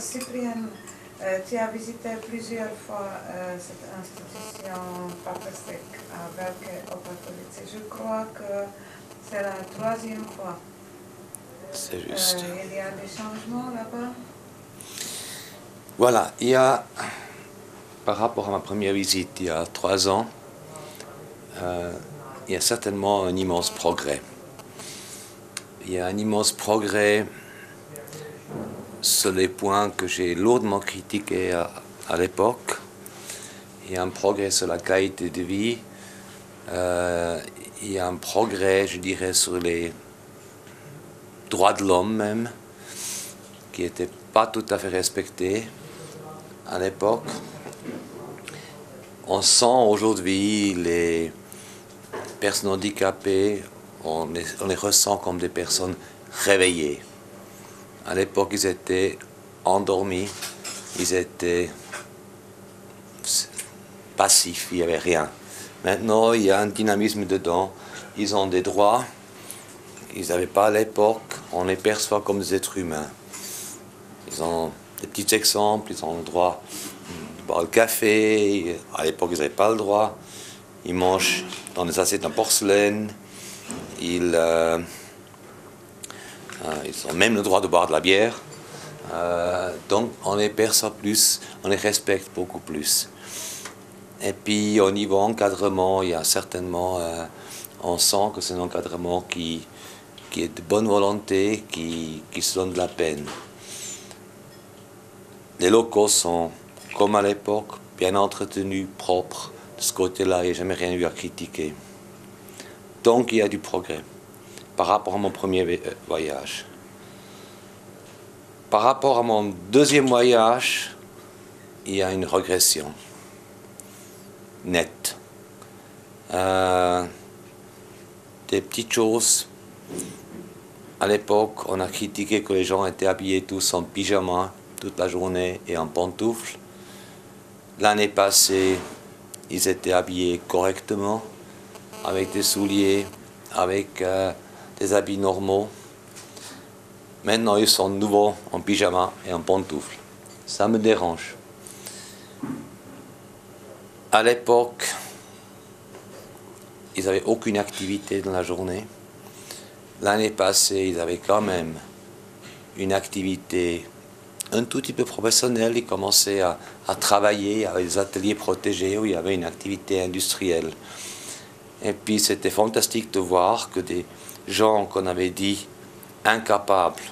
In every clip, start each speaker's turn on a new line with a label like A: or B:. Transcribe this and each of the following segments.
A: Cyprien, tu as visité plusieurs fois cette institution papestique à Velké Opatovitse. Je crois que c'est la troisième fois.
B: C'est juste.
A: Il y a des changements là-bas?
B: Voilà, il y a, par rapport à ma première visite il y a 3 ans, il y a certainement un immense progrès. Il y a un immense progrès sur les points que j'ai lourdement critiqués à l'époque. Il y a un progrès sur la qualité de vie. Il y a un progrès, je dirais, sur les droits de l'homme même, qui n'étaient pas tout à fait respectés à l'époque. On sent aujourd'hui les personnes handicapées, on les ressent comme des personnes réveillées. À l'époque, ils étaient endormis, ils étaient passifs, il n'y avait rien. Maintenant, il y a un dynamisme dedans, ils ont des droits qu'ils n'avaient pas à l'époque, on les perçoit comme des êtres humains. Ils ont des petits exemples, ils ont le droit de boire le café, à l'époque ils n'avaient pas le droit, ils mangent dans des assiettes en porcelaine, ils ont même le droit de boire de la bière, donc on les perçoit plus, on les respecte beaucoup plus. Et puis au niveau encadrement, il y a certainement, on sent que c'est un encadrement qui est de bonne volonté, qui se donne de la peine. Les locaux sont, comme à l'époque, bien entretenus, propres. De ce côté-là, il n'y a jamais rien eu à critiquer. Donc il y a du progrès par rapport à mon premier voyage. Par rapport à mon deuxième voyage, il y a une régression nette. Des petites choses. À l'époque, on a critiqué que les gens étaient habillés tous en pyjama toute la journée et en pantoufles. L'année passée, ils étaient habillés correctement, avec des souliers, avec des habits normaux. Maintenant, ils sont nouveaux en pyjama et en pantoufles. Ça me dérange. À l'époque, ils n'avaient aucune activité dans la journée. L'année passée, ils avaient quand même une activité un tout petit peu professionnelle. Ils commençaient à travailler avec des ateliers protégés où il y avait une activité industrielle. Et puis c'était fantastique de voir que des gens qu'on avait dit incapables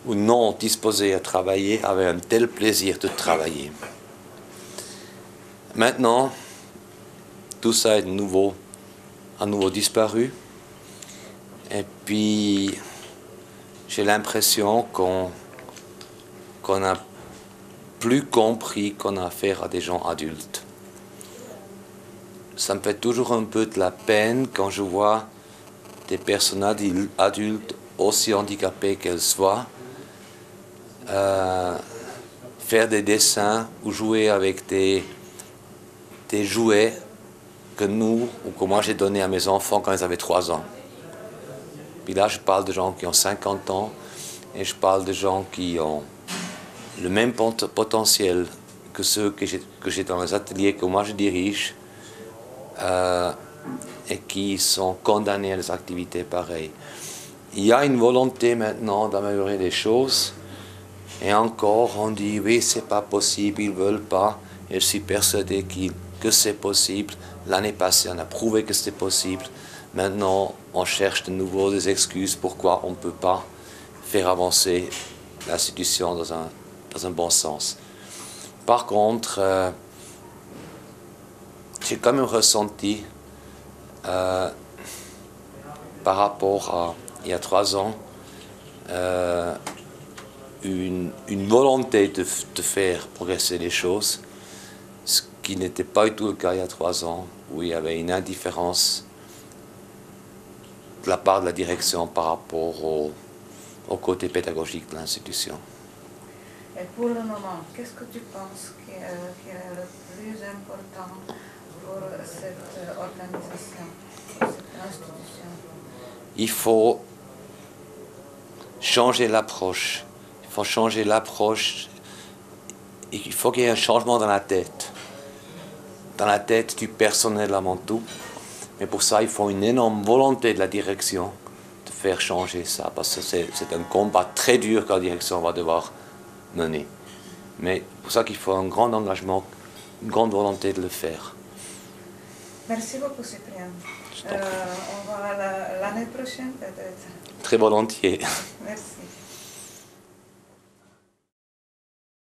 B: ou non disposés à travailler avaient un tel plaisir de travailler. Maintenant, tout ça est à nouveau disparu. Et puis, j'ai l'impression qu'on n'a plus compris qu'on a affaire à des gens adultes. Ça me fait toujours un peu de la peine quand je vois des personnes adultes, aussi handicapées qu'elles soient, faire des dessins ou jouer avec des jouets que moi j'ai donné à mes enfants quand ils avaient 3 ans. Puis là, je parle de gens qui ont 50 ans et je parle de gens qui ont le même potentiel que ceux que j'ai dans les ateliers que moi je dirige et qui sont condamnés à des activités pareilles. Il y a une volonté maintenant d'améliorer les choses et encore on dit oui, c'est pas possible, ils veulent pas. Et je suis persuadé que c'est possible. L'année passée, on a prouvé que c'était possible. Maintenant, on cherche de nouveau des excuses pourquoi on ne peut pas faire avancer l'institution dans un bon sens. Par contre, j'ai quand même ressenti, par rapport à il y a 3 ans, une volonté de faire progresser les choses, ce qui n'était pas du tout le cas il y a 3 ans, où il y avait une indifférence de la part de la direction par rapport au côté pédagogique de l'institution.
A: Et pour le moment, qu'est-ce que tu penses qui est le plus important pour cette organisation, pour cette institution?
B: Il faut changer l'approche. Il faut changer l'approche il faut qu'il y ait un changement dans la tête. Dans la tête du personnel avant tout. Mais pour ça, il faut une énorme volonté de la direction de faire changer ça. Parce que c'est un combat très dur que la direction va devoir mener. Mais pour ça qu'il faut un grand engagement, une grande volonté de le faire.
A: Merci beaucoup, Cyprien. On va l'année prochaine peut-être.
B: Très volontiers.
A: Merci.